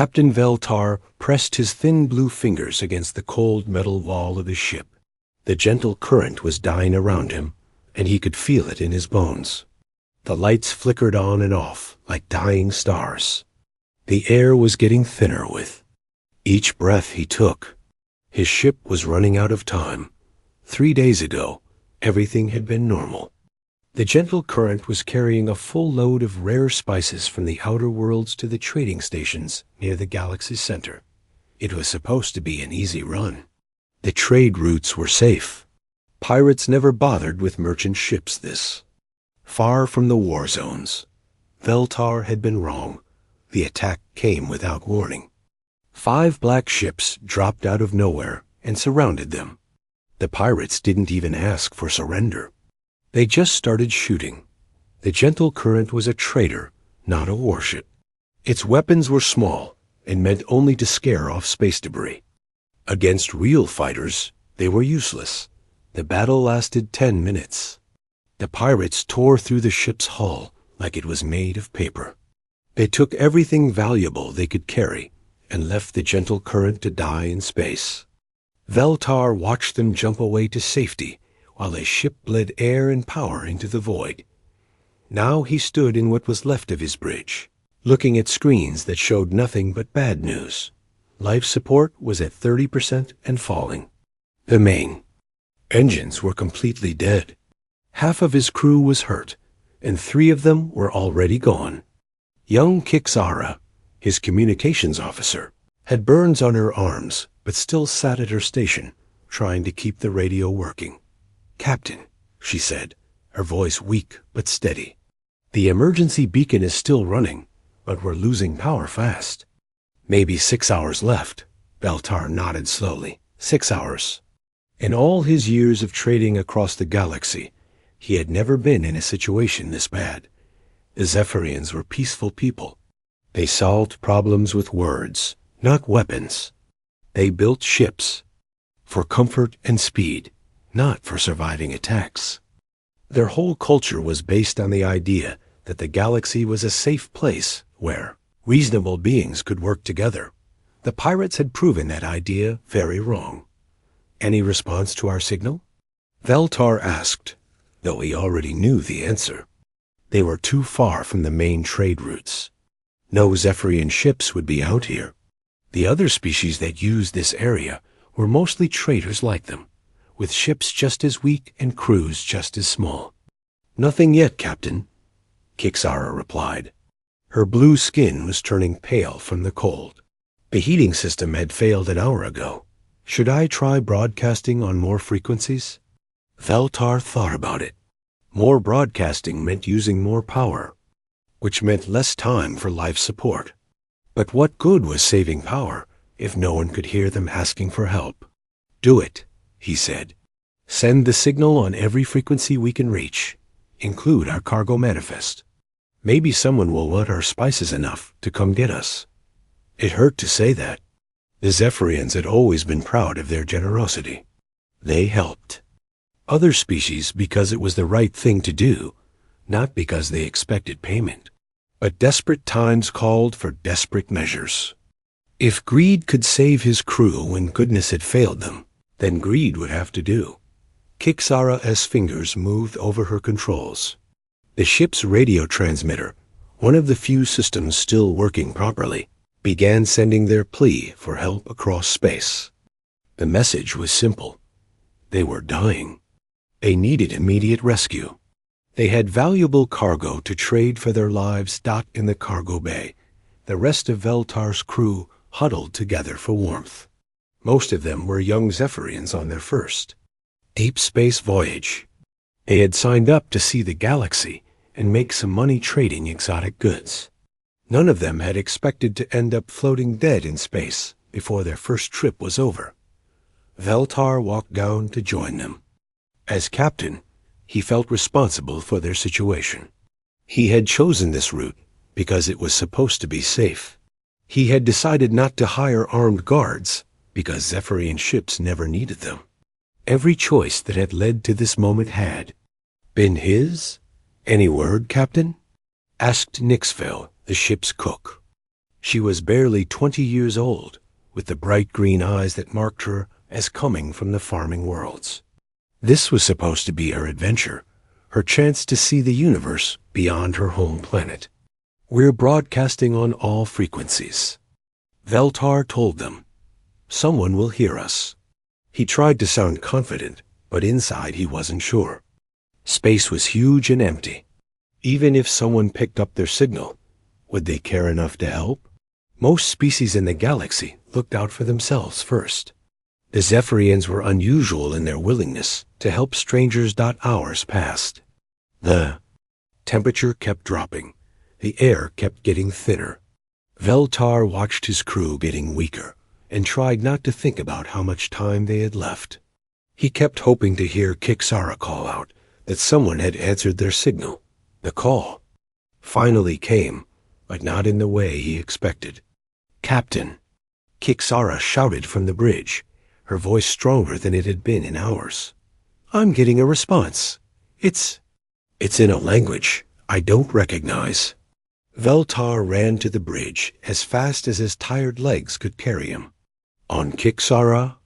Captain Veltar pressed his thin blue fingers against the cold metal wall of his ship. The gentle current was dying around him, and he could feel it in his bones. The lights flickered on and off like dying stars. The air was getting thinner with each breath he took. His ship was running out of time. 3 days ago, everything had been normal. The gentle current was carrying a full load of rare spices from the outer worlds to the trading stations near the galaxy's center. It was supposed to be an easy run. The trade routes were safe. Pirates never bothered with merchant ships this. Far from the war zones. Veltar had been wrong. The attack came without warning. 5 black ships dropped out of nowhere and surrounded them. The pirates didn't even ask for surrender. They just started shooting. The gentle current was a trader, not a warship. Its weapons were small and meant only to scare off space debris. Against real fighters, they were useless. The battle lasted 10 minutes. The pirates tore through the ship's hull like it was made of paper. They took everything valuable they could carry and left the gentle current to die in space. Veltar watched them jump away to safety while his ship bled air and power into the void. Now he stood in what was left of his bridge, looking at screens that showed nothing but bad news. Life support was at 30% and falling. The main engines were completely dead. Half of his crew was hurt, and 3 of them were already gone. Young Kixara, his communications officer, had burns on her arms, but still sat at her station, trying to keep the radio working. "Captain," she said, her voice weak but steady. "The emergency beacon is still running, but we're losing power fast." "Maybe 6 hours left," Veltar nodded slowly. 6 hours. In all his years of trading across the galaxy, he had never been in a situation this bad. The Zephyrians were peaceful people. They solved problems with words, not weapons. They built ships for comfort and speed, not for surviving attacks. Their whole culture was based on the idea that the galaxy was a safe place where reasonable beings could work together. The pirates had proven that idea very wrong. "Any response to our signal?" Veltar asked, though he already knew the answer. They were too far from the main trade routes. No Zephyrian ships would be out here. The other species that used this area were mostly traders like them, with ships just as weak and crews just as small. "Nothing yet, Captain," Kixara replied. Her blue skin was turning pale from the cold. "The heating system had failed an hour ago. Should I try broadcasting on more frequencies?" Veltar thought about it. More broadcasting meant using more power, which meant less time for life support. But what good was saving power if no one could hear them asking for help? "Do it," he said. "Send the signal on every frequency we can reach. Include our cargo manifest. Maybe someone will want our spices enough to come get us." It hurt to say that. The Zephyrians had always been proud of their generosity. They helped other species because it was the right thing to do, not because they expected payment. But desperate times called for desperate measures. If greed could save his crew when goodness had failed them, then greed would have to do. Kixara's fingers moved over her controls. The ship's radio transmitter, one of the few systems still working properly, began sending their plea for help across space. The message was simple. They were dying. They needed immediate rescue. They had valuable cargo to trade for their lives docked in the cargo bay. The rest of Veltar's crew huddled together for warmth. Most of them were young Zephyrians on their first deep space voyage. They had signed up to see the galaxy and make some money trading exotic goods. None of them had expected to end up floating dead in space before their first trip was over. Veltar walked down to join them. As captain, he felt responsible for their situation. He had chosen this route because it was supposed to be safe. He had decided not to hire armed guards because Zephyrian ships never needed them. Every choice that had led to this moment had been his. "Any word, Captain?" asked Nixville, the ship's cook. She was barely 20 years old, with the bright green eyes that marked her as coming from the farming worlds. This was supposed to be her adventure, her chance to see the universe beyond her home planet. "We're broadcasting on all frequencies," Veltar told them. "Someone will hear us." He tried to sound confident, but inside he wasn't sure. Space was huge and empty. Even if someone picked up their signal, would they care enough to help? Most species in the galaxy looked out for themselves first. The Zephyrians were unusual in their willingness to help strangers. Hours passed. The temperature kept dropping. The air kept getting thinner. Veltar watched his crew getting weaker and tried not to think about how much time they had left. He kept hoping to hear Kixara call out that someone had answered their signal. The call finally came, but not in the way he expected. "Captain!" Kixara shouted from the bridge, her voice stronger than it had been in hours. "I'm getting a response. It's in a language I don't recognize." Veltar ran to the bridge as fast as his tired legs could carry him. On Kixara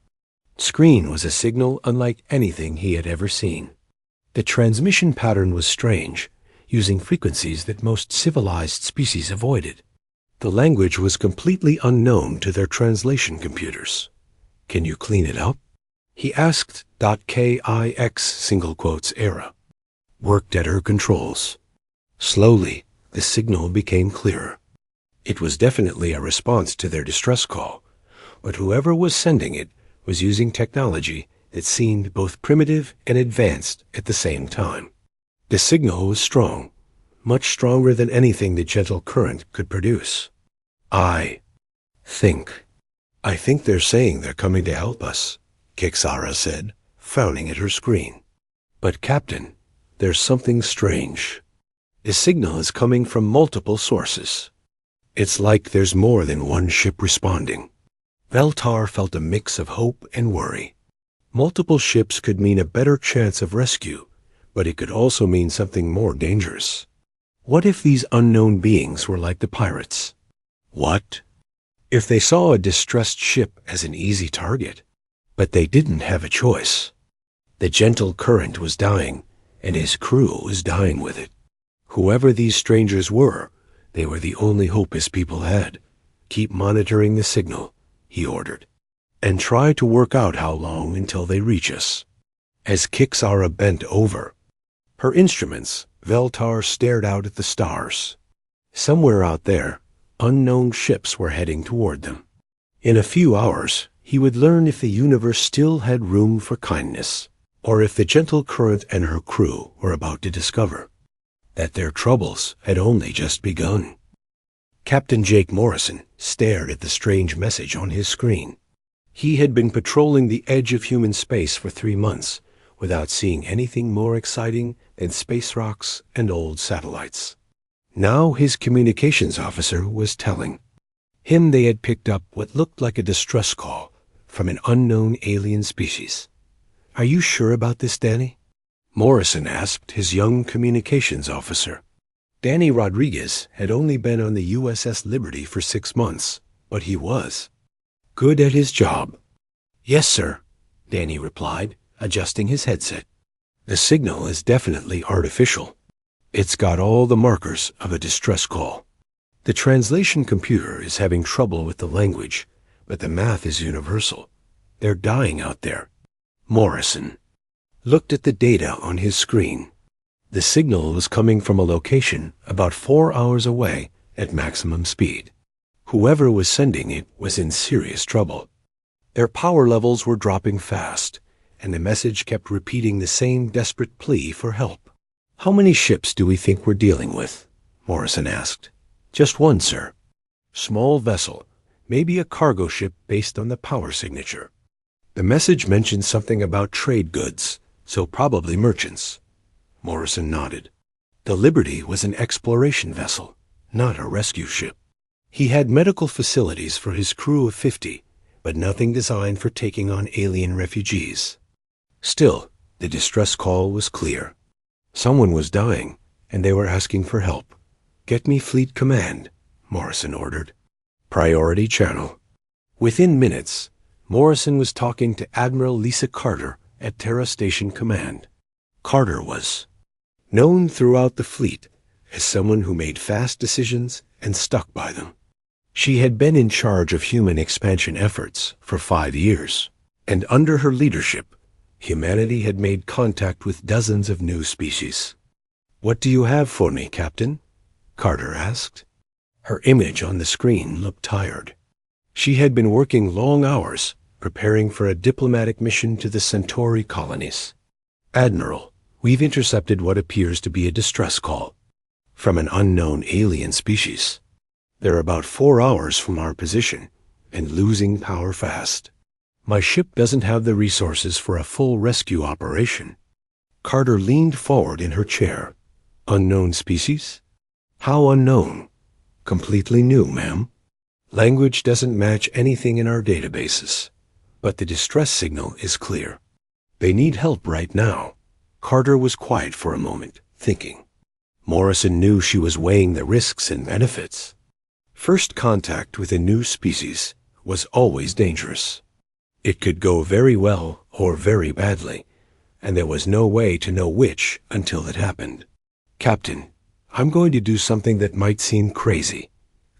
screen was a signal unlike anything he had ever seen. The transmission pattern was strange, using frequencies that most civilized species avoided. The language was completely unknown to their translation computers. "Can you clean it up?" he asked. Kix era worked at her controls. Slowly, the signal became clearer. It was definitely a response to their distress call, but whoever was sending it was using technology that seemed both primitive and advanced at the same time. The signal was strong, much stronger than anything the gentle current could produce. I think they're saying they're coming to help us," Kixara said, frowning at her screen. "But Captain, there's something strange. The signal is coming from multiple sources. It's like there's more than one ship responding." Veltar felt a mix of hope and worry. Multiple ships could mean a better chance of rescue, but it could also mean something more dangerous. What if these unknown beings were like the pirates? What if they saw a distressed ship as an easy target? But they didn't have a choice. The gentle current was dying, and his crew was dying with it. Whoever these strangers were, they were the only hope his people had. "Keep monitoring the signal," he ordered, "and try to work out how long until they reach us." As Kixara bent over her instruments, Veltar stared out at the stars. Somewhere out there, unknown ships were heading toward them. In a few hours, he would learn if the universe still had room for kindness, or if the gentle current and her crew were about to discover that their troubles had only just begun. Captain Jake Morrison stared at the strange message on his screen. He had been patrolling the edge of human space for 3 months without seeing anything more exciting than space rocks and old satellites. Now his communications officer was telling him they had picked up what looked like a distress call from an unknown alien species. "Are you sure about this, Danny?" Morrison asked his young communications officer. Danny Rodriguez had only been on the USS Liberty for 6 months, but he was good at his job. "Yes, sir," Danny replied, adjusting his headset. "The signal is definitely artificial. It's got all the markers of a distress call. The translation computer is having trouble with the language, but the math is universal. They're dying out there." Morrison looked at the data on his screen. The signal was coming from a location about 4 hours away at maximum speed. Whoever was sending it was in serious trouble. Their power levels were dropping fast, and the message kept repeating the same desperate plea for help. "How many ships do we think we're dealing with?" Morrison asked. "Just one, sir. Small vessel, maybe a cargo ship based on the power signature." The message mentioned something about trade goods, so probably merchants. Morrison nodded. The Liberty was an exploration vessel, not a rescue ship. He had medical facilities for his crew of 50, but nothing designed for taking on alien refugees. Still, the distress call was clear. Someone was dying, and they were asking for help. "Get me Fleet Command," Morrison ordered. Priority Channel. Within minutes, Morrison was talking to Admiral Lisa Carter at Terra Station Command. Carter was known throughout the fleet as someone who made fast decisions and stuck by them. She had been in charge of human expansion efforts for 5 years, and under her leadership, humanity had made contact with dozens of new species. "What do you have for me, Captain?" Carter asked. Her image on the screen looked tired. She had been working long hours preparing for a diplomatic mission to the Centauri colonies. "Admiral, we've intercepted what appears to be a distress call from an unknown alien species. They're about 4 hours from our position and losing power fast. My ship doesn't have the resources for a full rescue operation." Carter leaned forward in her chair. "Unknown species? How unknown?" "Completely new, ma'am. Language doesn't match anything in our databases, but the distress signal is clear. They need help right now." Carter was quiet for a moment, thinking. Morrison knew she was weighing the risks and benefits. First contact with a new species was always dangerous. It could go very well or very badly, and there was no way to know which until it happened. "Captain, I'm going to do something that might seem crazy,"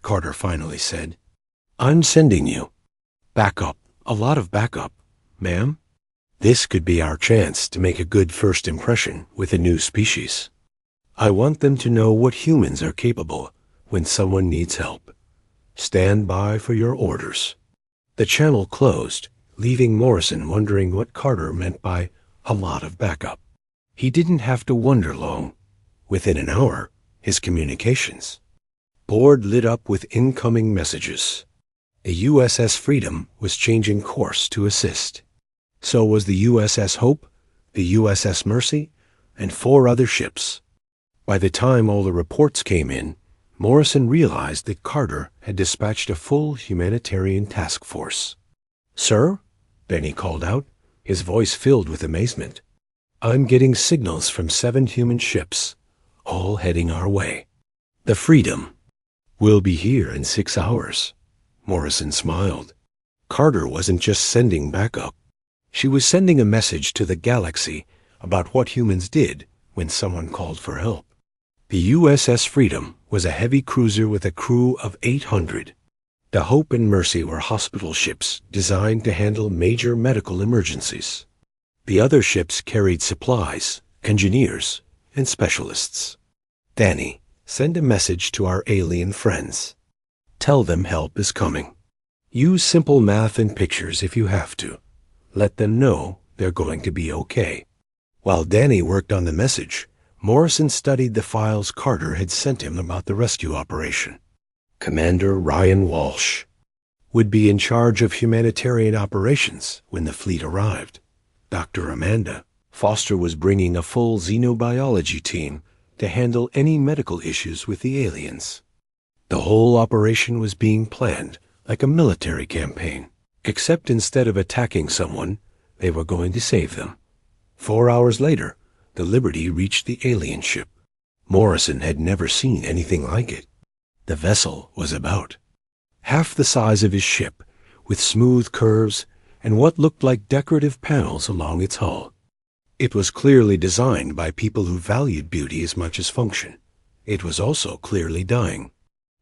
Carter finally said. "I'm sending you backup, a lot of backup, ma'am. This could be our chance to make a good first impression with a new species. I want them to know what humans are capable when someone needs help. Stand by for your orders." The channel closed, leaving Morrison wondering what Carter meant by a lot of backup. He didn't have to wonder long. Within an hour, his communications board lit up with incoming messages. A USS Freedom was changing course to assist. So was the USS Hope, the USS Mercy, and 4 other ships. By the time all the reports came in, Morrison realized that Carter had dispatched a full humanitarian task force. "Sir?" Benny called out, his voice filled with amazement. "I'm getting signals from 7 human ships, all heading our way. The Freedom will be here in 6 hours." Morrison smiled. Carter wasn't just sending backup. She was sending a message to the galaxy about what humans did when someone called for help. The USS Freedom was a heavy cruiser with a crew of 800. The Hope and Mercy were hospital ships designed to handle major medical emergencies. The other ships carried supplies, engineers, and specialists. "Danny, send a message to our alien friends. Tell them help is coming. Use simple math and pictures if you have to. Let them know they're going to be okay." While Danny worked on the message, Morrison studied the files Carter had sent him about the rescue operation. Commander Ryan Walsh would be in charge of humanitarian operations when the fleet arrived. Dr. Amanda Foster was bringing a full xenobiology team to handle any medical issues with the aliens. The whole operation was being planned like a military campaign, except instead of attacking someone, they were going to save them. 4 hours later, the Liberty reached the alien ship. Morrison had never seen anything like it. The vessel was about half the size of his ship, with smooth curves and what looked like decorative panels along its hull. It was clearly designed by people who valued beauty as much as function. It was also clearly dying.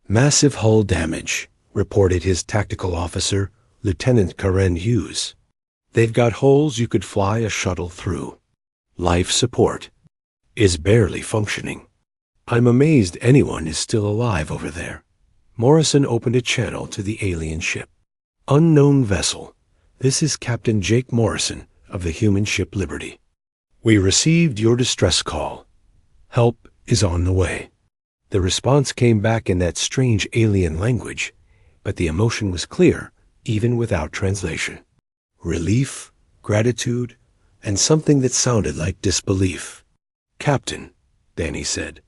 "Massive hull damage," reported his tactical officer, Lieutenant Karen Hughes. "They've got holes you could fly a shuttle through. Life support is barely functioning. I'm amazed anyone is still alive over there." Morrison opened a channel to the alien ship. "Unknown vessel. This is Captain Jake Morrison of the human ship Liberty. We received your distress call. Help is on the way." The response came back in that strange alien language, but the emotion was clear, even without translation. Relief, gratitude, and something that sounded like disbelief. "Captain," Danny said,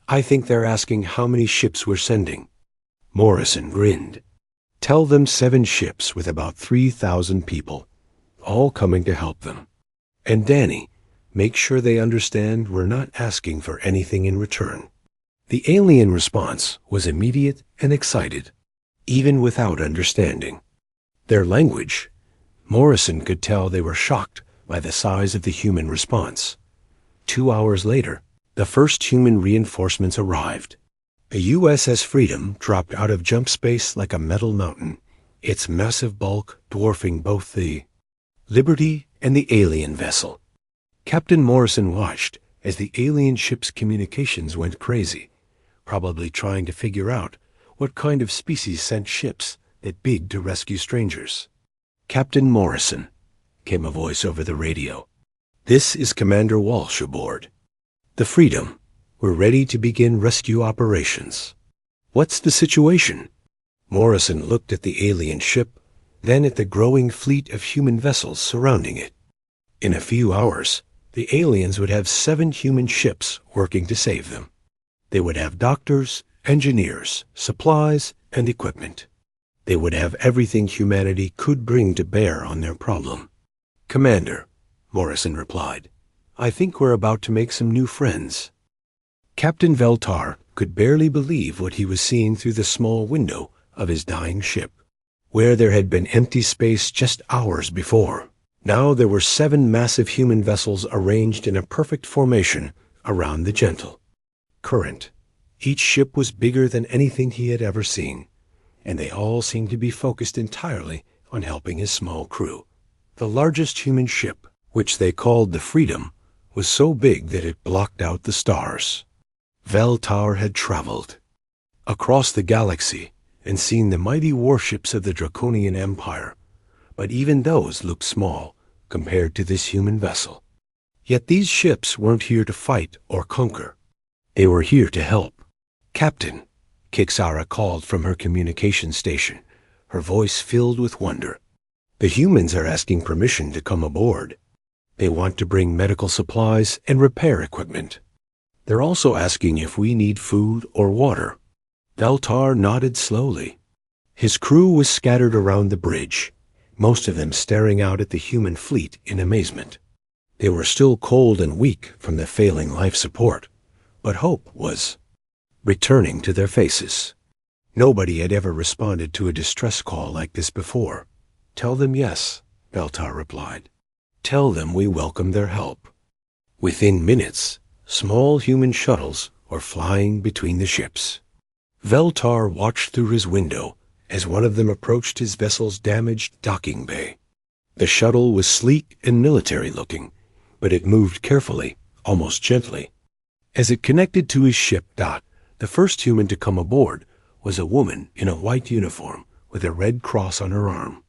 "I think they're asking how many ships we're sending." Morrison grinned. "Tell them 7 ships with about 3,000 people, all coming to help them. And Danny, make sure they understand we're not asking for anything in return." The alien response was immediate and excited. even without understanding their language. Morrison could tell they were shocked by the size of the human response. 2 hours later, the first human reinforcements arrived. A USS Freedom dropped out of jump space like a metal mountain, its massive bulk dwarfing both the Liberty and the alien vessel. Captain Morrison watched as the alien ship's communications went crazy, probably trying to figure out what kind of species sent ships that big to rescue strangers. "Captain Morrison," came a voice over the radio. "This is Commander Walsh aboard the Freedom. We're ready to begin rescue operations." "What's the situation?" Morrison looked at the alien ship, then at the growing fleet of human vessels surrounding it. In a few hours, the aliens would have 7 human ships working to save them. They would have doctors, engineers, supplies, and equipment. They would have everything humanity could bring to bear on their problem. "Commander," Morrison replied, "I think we're about to make some new friends." Captain Veltar could barely believe what he was seeing through the small window of his dying ship. Where there had been empty space just hours before, now there were 7 massive human vessels arranged in a perfect formation around the gentle current. Each ship was bigger than anything he had ever seen, and they all seemed to be focused entirely on helping his small crew. The largest human ship, which they called the Freedom, was so big that it blocked out the stars. Veltar had traveled across the galaxy and seen the mighty warships of the Draconian Empire, but even those looked small compared to this human vessel. Yet these ships weren't here to fight or conquer. They were here to help. "Captain," Kixara called from her communication station, her voice filled with wonder. "The humans are asking permission to come aboard. They want to bring medical supplies and repair equipment. They're also asking if we need food or water." Veltar nodded slowly. His crew was scattered around the bridge, most of them staring out at the human fleet in amazement. They were still cold and weak from the failing life support, but hope was returning to their faces. Nobody had ever responded to a distress call like this before. "Tell them yes," Veltar replied. "Tell them we welcome their help." Within minutes, small human shuttles were flying between the ships. Veltar watched through his window as one of them approached his vessel's damaged docking bay. The shuttle was sleek and military-looking, but it moved carefully, almost gently. As it connected to his ship, the first human to come aboard was a woman in a white uniform with a red cross on her arm.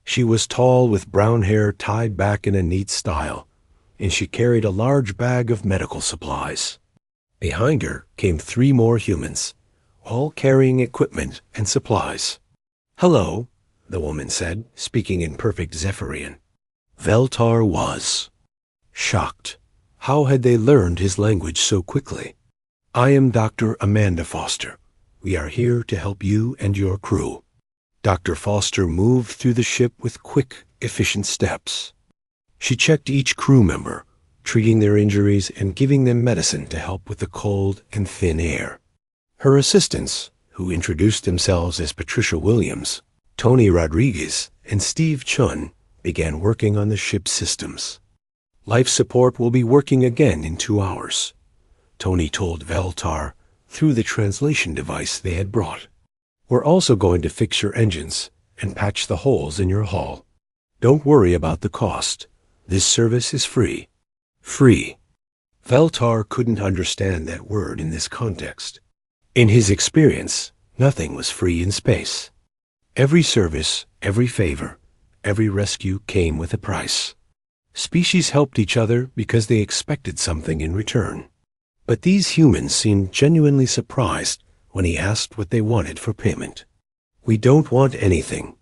She was tall with brown hair tied back in a neat style, and she carried a large bag of medical supplies. Behind her came 3 more humans, all carrying equipment and supplies. "Hello," the woman said, speaking in perfect Zephyrian. Veltar was shocked. How had they learned his language so quickly? "I am Dr. Amanda Foster. We are here to help you and your crew." Dr. Foster moved through the ship with quick, efficient steps. She checked each crew member, treating their injuries and giving them medicine to help with the cold and thin air. Her assistants, who introduced themselves as Patricia Williams, Tony Rodriguez, and Steve Chun, began working on the ship's systems. "Life support will be working again in 2 hours," Tony told Veltar through the translation device they had brought. "We're also going to fix your engines and patch the holes in your hull. Don't worry about the cost. This service is free." Free. Veltar couldn't understand that word in this context. In his experience, nothing was free in space. Every service, every favor, every rescue came with a price. Species helped each other because they expected something in return. But these humans seemed genuinely surprised when he asked what they wanted for payment. "We don't want anything,"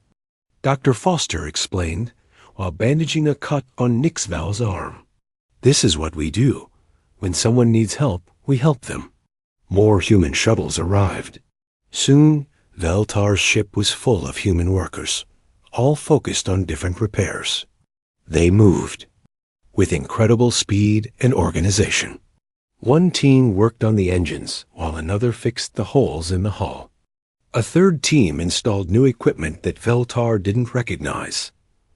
Dr. Foster explained while bandaging a cut on Nixval's arm. "This is what we do. When someone needs help, we help them." More human shuttles arrived. Soon, Veltar's ship was full of human workers, all focused on different repairs. They moved with incredible speed and organization. One team worked on the engines while another fixed the holes in the hull. A third team installed new equipment that Veltar didn't recognize.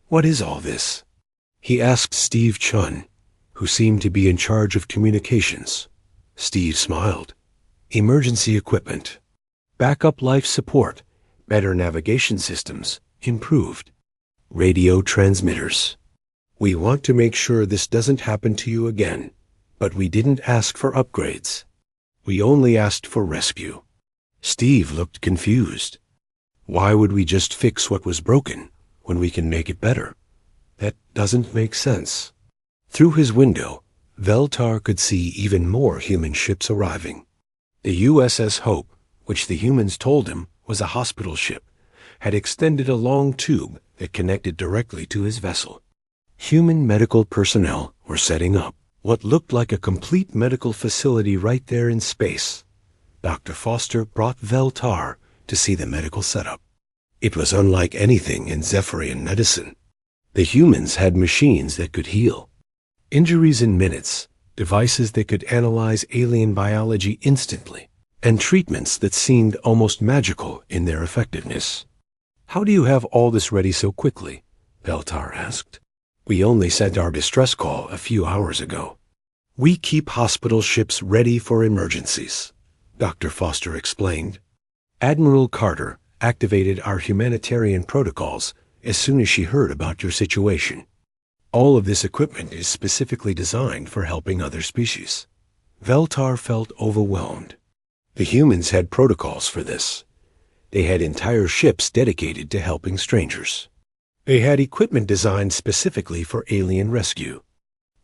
"What is all this?" he asked Steve Chun, who seemed to be in charge of communications. Steve smiled. "Emergency equipment. Backup life support. Better navigation systems. Improved. Radio transmitters. We want to make sure this doesn't happen to you again, but we didn't ask for upgrades. We only asked for rescue." Steve looked confused. "Why would we just fix what was broken when we can make it better? That doesn't make sense." Through his window, Veltar could see even more human ships arriving. The USS Hope, which the humans told him was a hospital ship, had extended a long tube that connected directly to his vessel. Human medical personnel were setting up what looked like a complete medical facility right there in space. Dr. Foster brought Veltar to see the medical setup. It was unlike anything in Zephyrian medicine. The humans had machines that could heal injuries in minutes, devices that could analyze alien biology instantly, and treatments that seemed almost magical in their effectiveness. "How do you have all this ready so quickly?" Veltar asked. "We only sent our distress call a few hours ago." "We keep hospital ships ready for emergencies," Dr. Foster explained. "Admiral Carter activated our humanitarian protocols as soon as she heard about your situation. All of this equipment is specifically designed for helping other species." Veltar felt overwhelmed. The humans had protocols for this. They had entire ships dedicated to helping strangers. They had equipment designed specifically for alien rescue.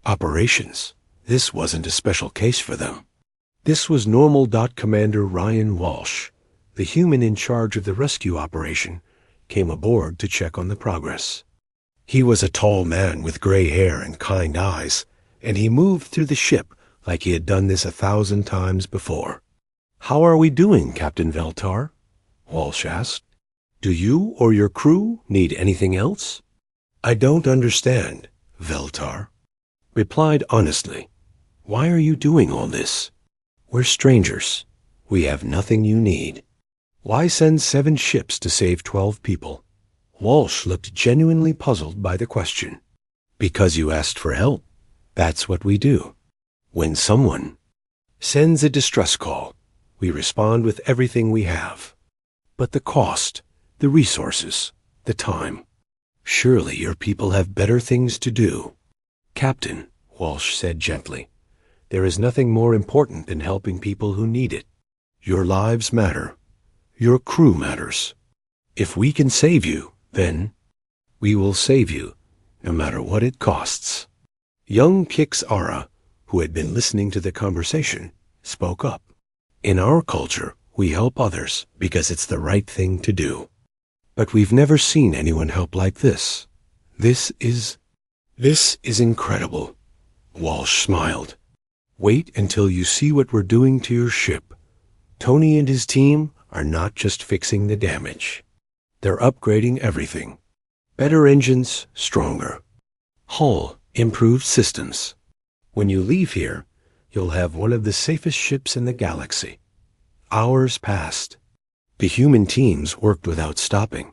Operations. This wasn't a special case for them. This was normal. Commander Ryan Walsh, the human in charge of the rescue operation, came aboard to check on the progress. He was a tall man with gray hair and kind eyes, and he moved through the ship like he had done this 1,000 times before. "How are we doing, Captain Veltar?" Walsh asked. "Do you or your crew need anything else?" "I don't understand," Veltar replied honestly. "Why are you doing all this? We're strangers. We have nothing you need. Why send 7 ships to save 12 people?" Walsh looked genuinely puzzled by the question. "Because you asked for help. That's what we do. When someone sends a distress call, we respond with everything we have. But the cost, the resources, the time. Surely your people have better things to do." "Captain," Walsh said gently, "there is nothing more important than helping people who need it. Your lives matter. Your crew matters. If we can save you, then we will save you, no matter what it costs." Young Kix Ara, who had been listening to the conversation, spoke up. "In our culture, we help others because it's the right thing to do. But we've never seen anyone help like this. This is incredible." Walsh smiled. "Wait until you see what we're doing to your ship. Tony and his team are not just fixing the damage. They're upgrading everything. Better engines, stronger. Hull, improved systems. When you leave here, you'll have one of the safest ships in the galaxy." Hours passed. The human teams worked without stopping.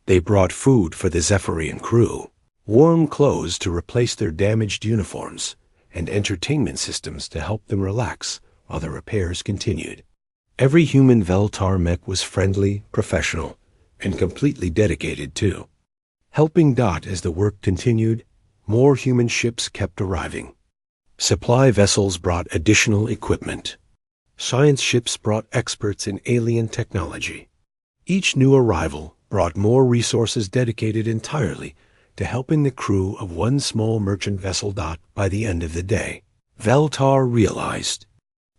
They brought food for the Zephyrian crew, warm clothes to replace their damaged uniforms, and entertainment systems to help them relax while the repairs continued. Every human Veltar mech was friendly, professional, and completely dedicated too. Helping Dot as the work continued, more human ships kept arriving. Supply vessels brought additional equipment. Science ships brought experts in alien technology. Each new arrival brought more resources dedicated entirely to helping the crew of one small merchant vessel. Dot by the end of the day, Veltar realized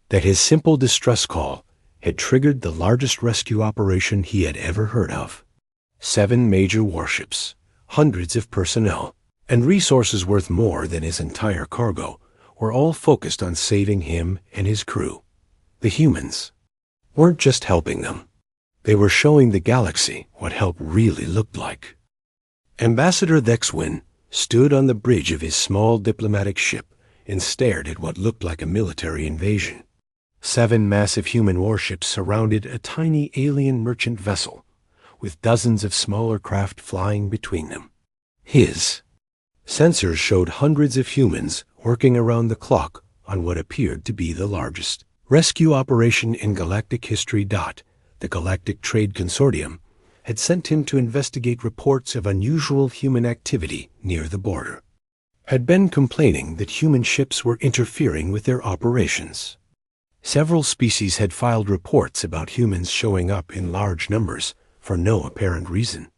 that his simple distress call had triggered the largest rescue operation he had ever heard of. 7 major warships, hundreds of personnel, and resources worth more than his entire cargo were all focused on saving him and his crew. The humans weren't just helping them. They were showing the galaxy what help really looked like. Ambassador Thexwin stood on the bridge of his small diplomatic ship and stared at what looked like a military invasion. 7 massive human warships surrounded a tiny alien merchant vessel, with dozens of smaller craft flying between them. His sensors showed hundreds of humans working around the clock on what appeared to be the largest rescue operation in galactic history. The Galactic Trade Consortium had sent him to investigate reports of unusual human activity near the border, had been complaining that human ships were interfering with their operations. Several species had filed reports about humans showing up in large numbers for no apparent reason.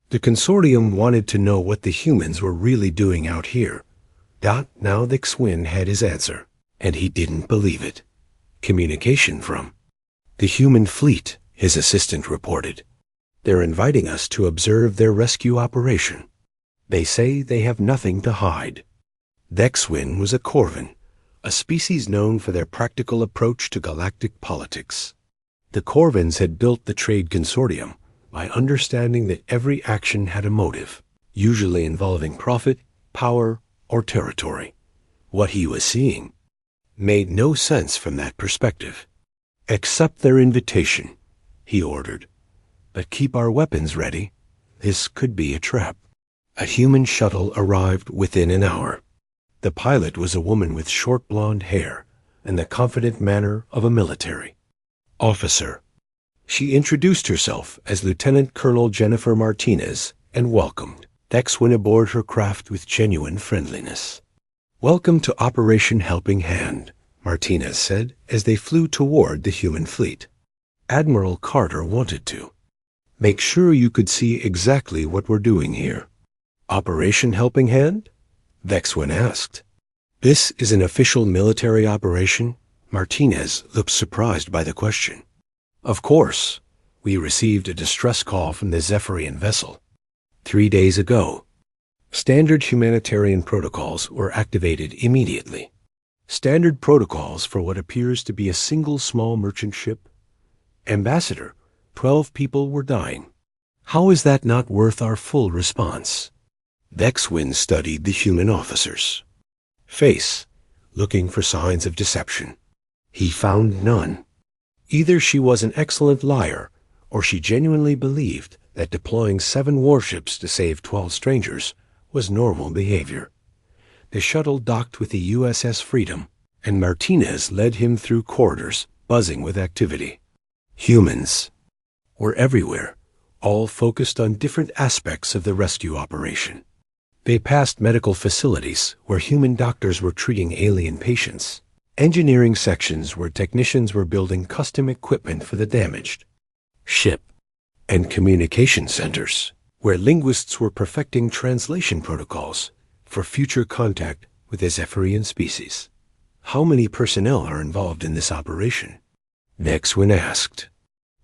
The consortium wanted to know what the humans were really doing out here. Now the Xwin had his answer, and he didn't believe it. Communication from the human fleet, his assistant reported. They're inviting us to observe their rescue operation. They say they have nothing to hide. The Xwin was a Corvin, a species known for their practical approach to galactic politics. The Corvins had built the Trade Consortium by understanding that every action had a motive, usually involving profit, power, or territory. What he was seeing made no sense from that perspective. Accept their invitation, he ordered, but keep our weapons ready. This could be a trap. A human shuttle arrived within an hour. The pilot was a woman with short blonde hair and the confident manner of a military officer. She introduced herself as Lieutenant Colonel Jennifer Martinez and welcomed the Xwin aboard her craft with genuine friendliness. "Welcome to Operation Helping Hand," Martinez said as they flew toward the human fleet. Admiral Carter wanted to make sure you could see exactly what we're doing here. "Operation Helping Hand?" the Xwin asked. "This is an official military operation?" Martinez looked surprised by the question. "Of course. We received a distress call from the Zephyrian vessel 3 days ago. Standard humanitarian protocols were activated immediately. Standard protocols for what appears to be a single small merchant ship. Ambassador, 12 people were dying. How is that not worth our full response?" The Xwin studied the human officer's face, looking for signs of deception. He found none. Either she was an excellent liar, or she genuinely believed that deploying 7 warships to save 12 strangers was normal behavior. The shuttle docked with the USS Freedom, and Martinez led him through corridors buzzing with activity. Humans were everywhere, all focused on different aspects of the rescue operation. They passed medical facilities where human doctors were treating alien patients, engineering sections where technicians were building custom equipment for the damaged ship, and communication centers where linguists were perfecting translation protocols for future contact with the Zephyrian species. "How many personnel are involved in this operation?" the Xwin asked.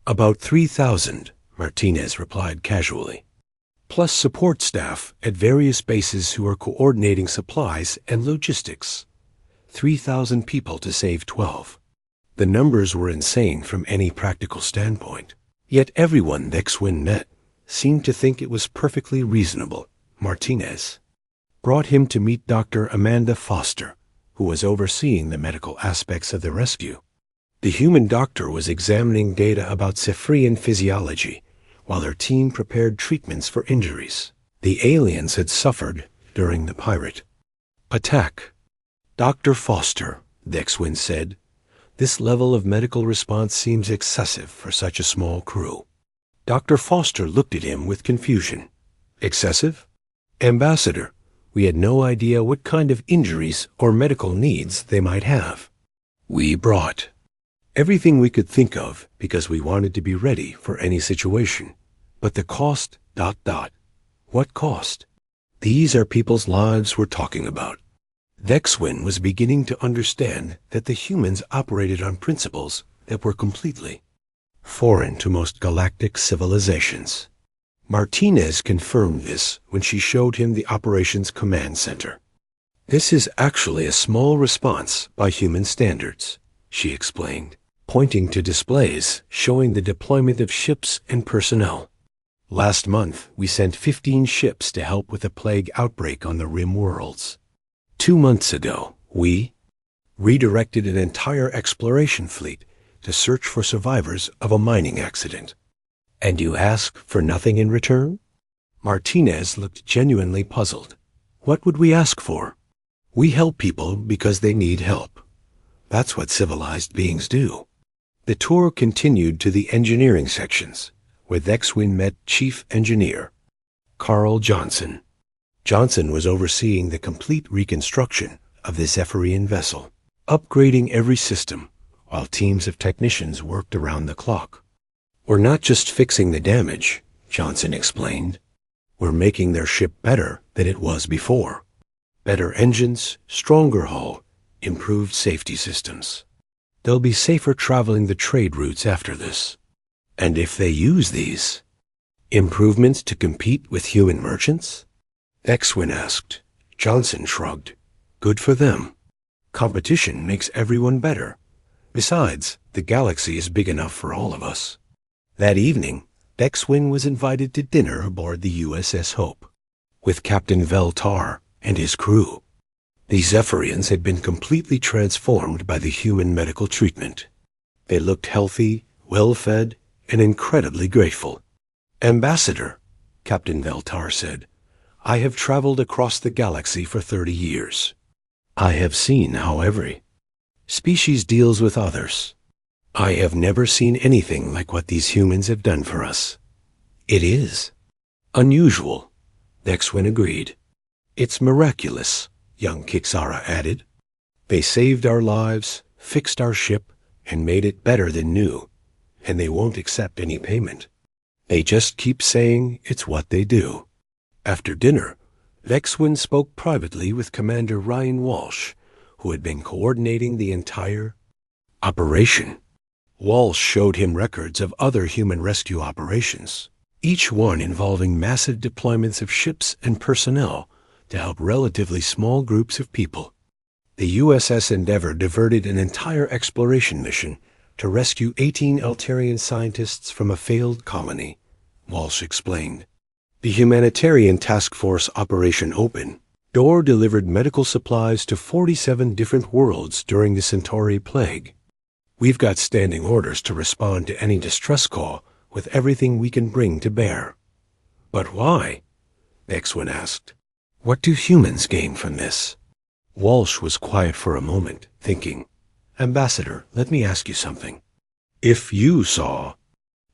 "About 3,000, Martinez replied casually, plus support staff at various bases who are coordinating supplies and logistics. 3,000 people to save 12. The numbers were insane from any practical standpoint. Yet everyone the Xwin met seemed to think it was perfectly reasonable. Martinez brought him to meet Dr. Amanda Foster, who was overseeing the medical aspects of the rescue. The human doctor was examining data about Zephyrian physiology, while her team prepared treatments for injuries the aliens had suffered during the pirate attack. "Dr. Foster," the Xwin said, "this level of medical response seems excessive for such a small crew." Dr. Foster looked at him with confusion. "Excessive? Ambassador, we had no idea what kind of injuries or medical needs they might have. We brought everything we could think of because we wanted to be ready for any situation. But the cost, ... What cost? These are people's lives we're talking about." The Xwin was beginning to understand that the humans operated on principles that were completely foreign to most galactic civilizations. Martinez confirmed this when she showed him the operations command center. "This is actually a small response by human standards," she explained, pointing to displays showing the deployment of ships and personnel. "Last month, we sent 15 ships to help with a plague outbreak on the Rim worlds. 2 months ago, we..." redirected an entire exploration fleet to search for survivors of a mining accident. And you ask for nothing in return? Martinez looked genuinely puzzled. What would we ask for? We help people because they need help. That's what civilized beings do. The tour continued to the engineering sections, where Dexwin met Chief Engineer Carl Johnson. Johnson was overseeing the complete reconstruction of the Zephyrian vessel, upgrading every system, while teams of technicians worked around the clock. We're not just fixing the damage, Johnson explained. We're making their ship better than it was before. Better engines, stronger hull, improved safety systems. They'll be safer traveling the trade routes after this. And if they use these improvements to compete with human merchants? Dexwin asked. Johnson shrugged. Good for them. Competition makes everyone better. Besides, the galaxy is big enough for all of us. That evening, Dexwin was invited to dinner aboard the USS Hope, with Captain Veltar and his crew. The Zephyrians had been completely transformed by the human medical treatment. They looked healthy, well-fed, and incredibly grateful. Ambassador, Captain Veltar said, I have traveled across the galaxy for 30 years. I have seen how every species deals with others. I have never seen anything like what these humans have done for us. It is unusual, Dexwin agreed. It's miraculous, young Kixara added. They saved our lives, fixed our ship, and made it better than new, and they won't accept any payment. They just keep saying it's what they do. After dinner, Dexwin spoke privately with Commander Ryan Walsh, who had been coordinating the entire operation. Walsh showed him records of other human rescue operations, each one involving massive deployments of ships and personnel to help relatively small groups of people. The USS Endeavour diverted an entire exploration mission to rescue 18 Altarian scientists from a failed colony, Walsh explained. The humanitarian task force Operation Open Door delivered medical supplies to 47 different worlds during the Centauri plague. We've got standing orders to respond to any distress call with everything we can bring to bear. But why? Dexwin asked. What do humans gain from this? Walsh was quiet for a moment, thinking. Ambassador, let me ask you something. If you saw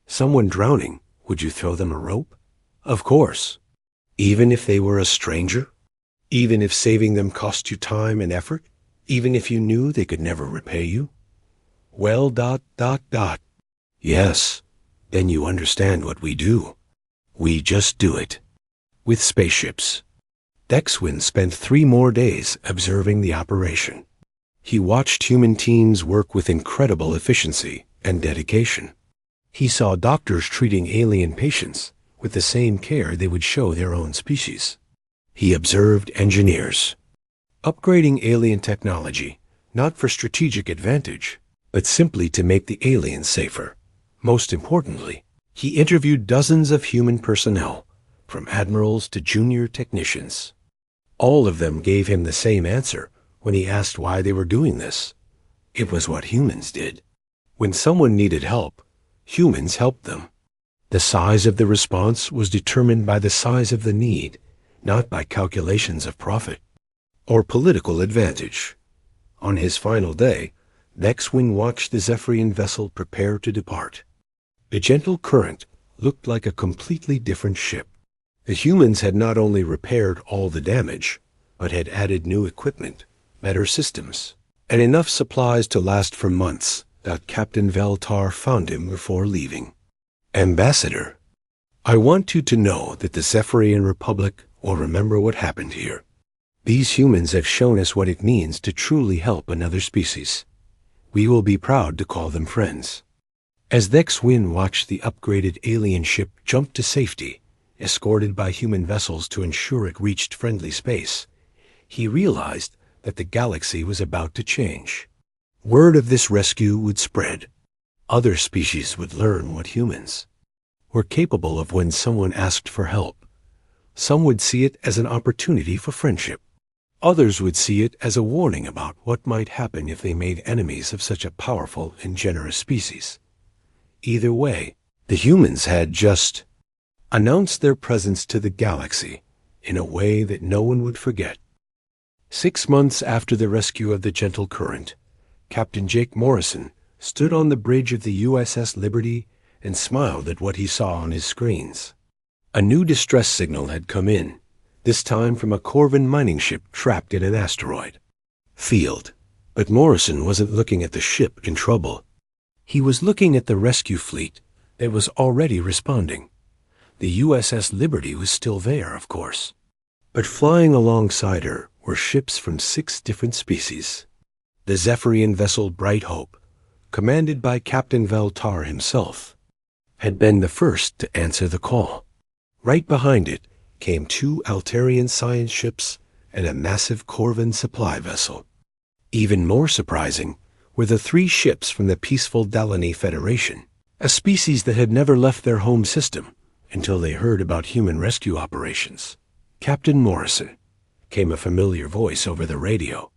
someone drowning, would you throw them a rope? Of course. Even if they were a stranger? Even if saving them cost you time and effort? Even if you knew they could never repay you? Well, Yes. Then you understand what we do. We just do it. With spaceships. Dexwin spent 3 more days observing the operation. He watched human teams work with incredible efficiency and dedication. He saw doctors treating alien patients with the same care they would show their own species. He observed engineers upgrading alien technology, not for strategic advantage, but simply to make the aliens safer. Most importantly, he interviewed dozens of human personnel, from admirals to junior technicians. All of them gave him the same answer when he asked why they were doing this. It was what humans did. When someone needed help, humans helped them. The size of the response was determined by the size of the need, not by calculations of profit or political advantage. On his final day, Dexwin watched the Zephyrian vessel prepare to depart. The gentle current looked like a completely different ship. The humans had not only repaired all the damage, but had added new equipment, better systems, and enough supplies to last for months that Captain Veltar found him before leaving. Ambassador, I want you to know that the Zephyrian Republic will remember what happened here. These humans have shown us what it means to truly help another species. We will be proud to call them friends. As Dexwin watched the upgraded alien ship jump to safety, escorted by human vessels to ensure it reached friendly space, he realized that the galaxy was about to change. Word of this rescue would spread. Other species would learn what humans were capable of when someone asked for help. Some would see it as an opportunity for friendship. Others would see it as a warning about what might happen if they made enemies of such a powerful and generous species. Either way, the humans had just announced their presence to the galaxy in a way that no one would forget. 6 months after the rescue of the Gentle Current, Captain Jake Morrison stood on the bridge of the USS Liberty and smiled at what he saw on his screens. A new distress signal had come in, this time from a Corvin mining ship trapped in an asteroid field. But Morrison wasn't looking at the ship in trouble. He was looking at the rescue fleet that was already responding. The USS Liberty was still there, of course. But flying alongside her were ships from 6 different species. The Zephyrian vessel Bright Hope, commanded by Captain Veltar himself, had been the first to answer the call. Right behind it came 2 Altarian science ships and a massive Corvin supply vessel. Even more surprising were the 3 ships from the peaceful Dalani Federation, a species that had never left their home system until they heard about human rescue operations. "Captain Morrison," came a familiar voice over the radio.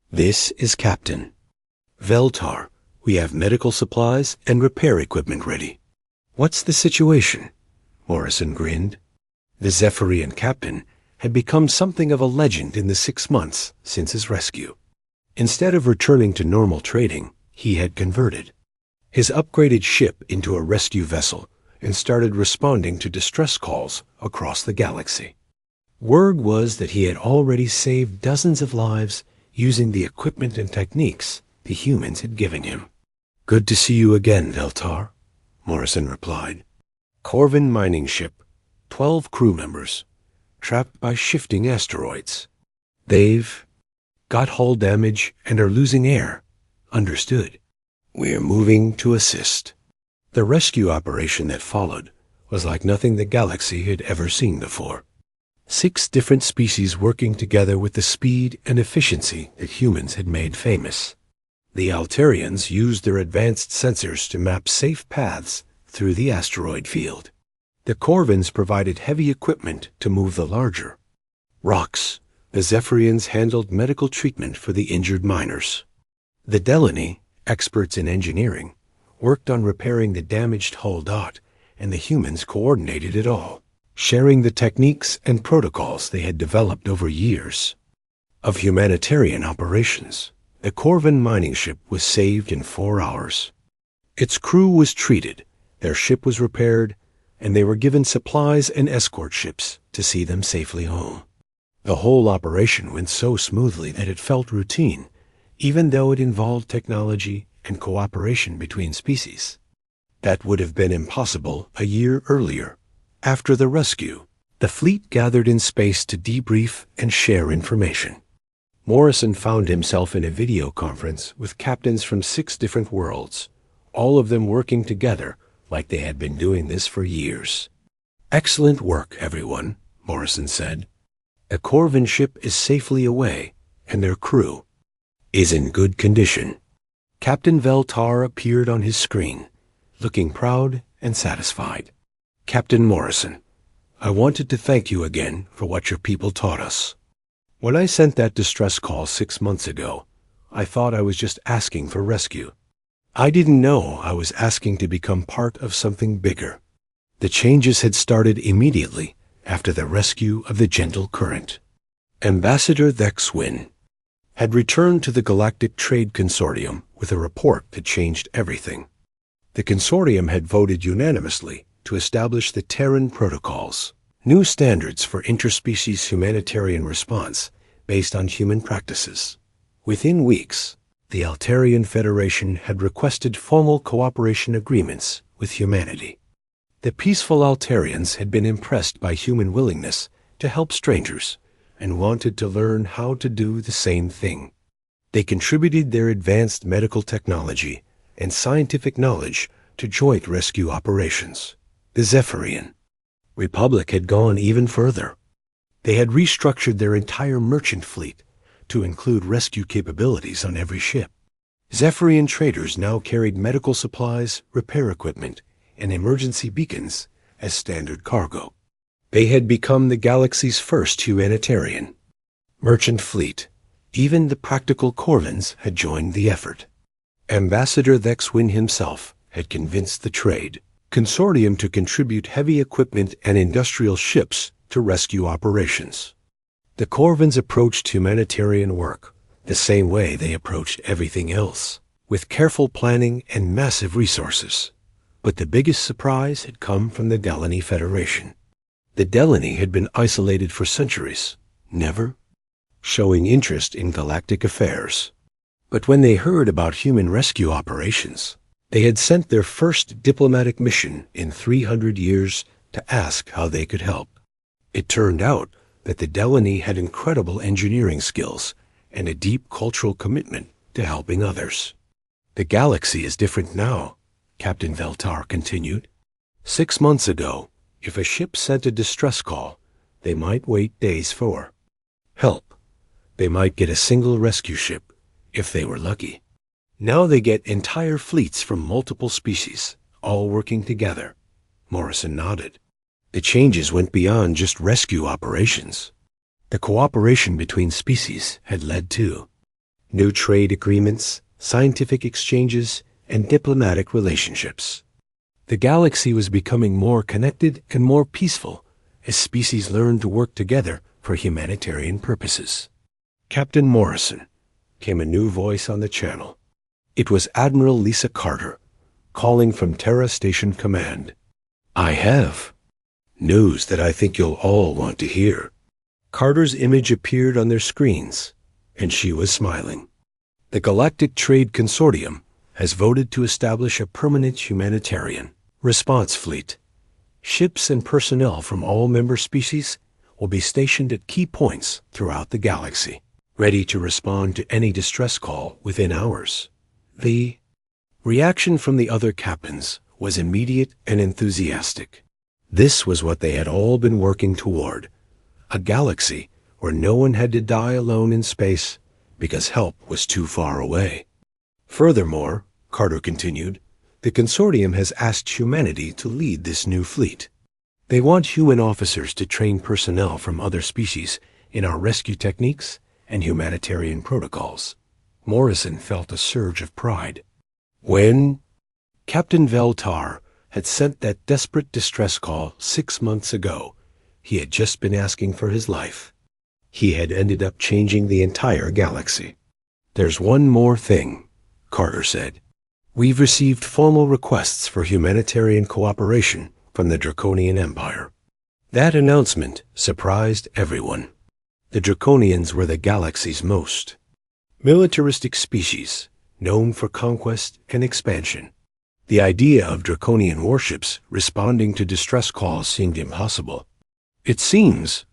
"This is Captain Veltar. We have medical supplies and repair equipment ready." "What's the situation?" Morrison grinned. The Zephyrian captain had become something of a legend in the 6 months since his rescue. Instead of returning to normal trading, he had converted his upgraded ship into a rescue vessel and started responding to distress calls across the galaxy. Word was that he had already saved dozens of lives using the equipment and techniques the humans had given him. "Good to see you again, Veltar," Morrison replied. "Corvin mining ship, 12 crew members, trapped by shifting asteroids. They've got hull damage and are losing air." "Understood. We're moving to assist." The rescue operation that followed was like nothing the galaxy had ever seen before. 6 different species working together with the speed and efficiency that humans had made famous. The Altarians used their advanced sensors to map safe paths through the asteroid field. The Corvins provided heavy equipment to move the larger rocks. The Zephyrians handled medical treatment for the injured miners. The Delany, experts in engineering, worked on repairing the damaged hull dot, and the humans coordinated it all, sharing the techniques and protocols they had developed over years of humanitarian operations. The Corvin mining ship was saved in 4 hours. Its crew was treated, their ship was repaired, and they were given supplies and escort ships to see them safely home. The whole operation went so smoothly that it felt routine, even though it involved technology and cooperation between species. That would have been impossible a year earlier. After the rescue, the fleet gathered in space to debrief and share information. Morrison found himself in a video conference with captains from 6 different worlds, all of them working together like they had been doing this for years. "Excellent work, everyone," Morrison said. "A Corvin ship is safely away, and their crew is in good condition." Captain Veltar appeared on his screen, looking proud and satisfied. "Captain Morrison, I wanted to thank you again for what your people taught us. When I sent that distress call 6 months ago, I thought I was just asking for rescue. I didn't know I was asking to become part of something bigger." The changes had started immediately after the rescue of the Gentle Current. Ambassador Thex Wynn had returned to the Galactic Trade Consortium with a report that changed everything. The consortium had voted unanimously to establish the Terran Protocols, new standards for interspecies humanitarian response based on human practices. Within weeks, the Altarian Federation had requested formal cooperation agreements with humanity. The peaceful Altarians had been impressed by human willingness to help strangers and wanted to learn how to do the same thing. They contributed their advanced medical technology and scientific knowledge to joint rescue operations. The Zephyrian Republic had gone even further. They had restructured their entire merchant fleet to include rescue capabilities on every ship. Zephyrian traders now carried medical supplies, repair equipment, and emergency beacons as standard cargo. They had become the galaxy's first humanitarian merchant fleet. Even the practical Corvins had joined the effort. Ambassador Thexwin himself had convinced the trade consortium to contribute heavy equipment and industrial ships to rescue operations. The Corvins approached humanitarian work the same way they approached everything else, with careful planning and massive resources. But the biggest surprise had come from the Delany Federation. The Delany had been isolated for centuries, never showing interest in galactic affairs. But when they heard about human rescue operations, they had sent their first diplomatic mission in 300 years to ask how they could help. It turned out that the Delany had incredible engineering skills and a deep cultural commitment to helping others. The galaxy is different now, Captain Veltar continued. 6 months ago, if a ship sent a distress call, they might wait days for help. They might get a single rescue ship, if they were lucky. Now they get entire fleets from multiple species, all working together. Morrison nodded. The changes went beyond just rescue operations. The cooperation between species had led to new trade agreements, scientific exchanges, and diplomatic relationships. The galaxy was becoming more connected and more peaceful as species learned to work together for humanitarian purposes. Captain Morrison, came a new voice on the channel. It was Admiral Lisa Carter, calling from Terra Station Command. I have news that I think you'll all want to hear. Carter's image appeared on their screens, and she was smiling. The Galactic Trade Consortium has voted to establish a permanent humanitarian response fleet. Ships and personnel from all member species will be stationed at key points throughout the galaxy, ready to respond to any distress call within hours. The reaction from the other captains was immediate and enthusiastic. This was what they had all been working toward, a galaxy where no one had to die alone in space because help was too far away. Furthermore, Carter continued, the consortium has asked humanity to lead this new fleet. They want human officers to train personnel from other species in our rescue techniques and humanitarian protocols. Morrison felt a surge of pride. When Captain Veltar had sent that desperate distress call 6 months ago, he had just been asking for his life. He had ended up changing the entire galaxy. There's one more thing, Carter said. We've received formal requests for humanitarian cooperation from the Draconian Empire. That announcement surprised everyone. The Draconians were the galaxy's most militaristic species, known for conquest and expansion. The idea of Draconian warships responding to distress calls seemed impossible. It seems,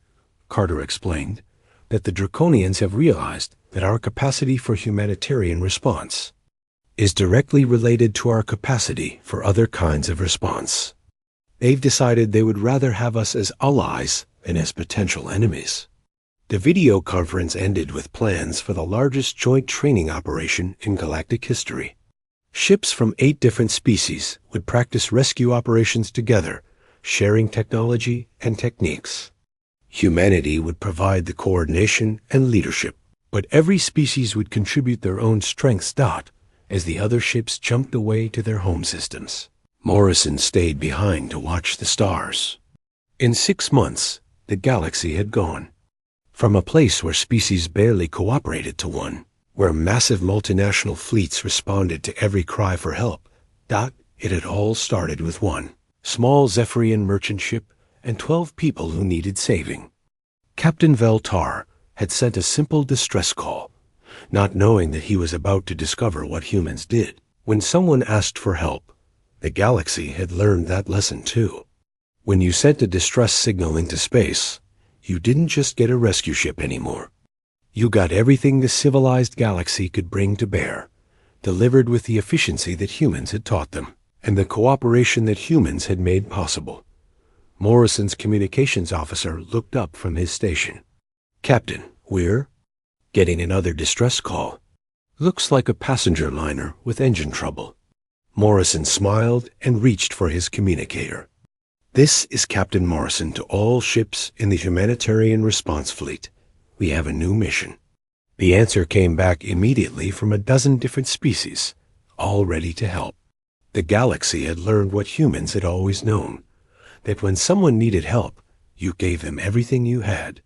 Carter explained, that the Draconians have realized that our capacity for humanitarian response is directly related to our capacity for other kinds of response. They've decided they would rather have us as allies than as potential enemies. The video conference ended with plans for the largest joint training operation in galactic history. Ships from 8 different species would practice rescue operations together, sharing technology and techniques. Humanity would provide the coordination and leadership, but every species would contribute their own strengths as the other ships jumped away to their home systems. Morrison stayed behind to watch the stars. In 6 months, the galaxy had gone. From a place where species barely cooperated to one, where massive multinational fleets responded to every cry for help, it had all started with one small Zephyrian merchant ship and 12 people who needed saving. Captain Veltar had sent a simple distress call, not knowing that he was about to discover what humans did. When someone asked for help, the galaxy had learned that lesson too. When you sent a distress signal into space, you didn't just get a rescue ship anymore. You got everything the civilized galaxy could bring to bear, delivered with the efficiency that humans had taught them, and the cooperation that humans had made possible. Morrison's communications officer looked up from his station. Captain, we're getting another distress call. Looks like a passenger liner with engine trouble. Morrison smiled and reached for his communicator. This is Captain Morrison to all ships in the Humanitarian Response Fleet. We have a new mission." The answer came back immediately from a dozen different species, all ready to help. The galaxy had learned what humans had always known, that when someone needed help, you gave them everything you had.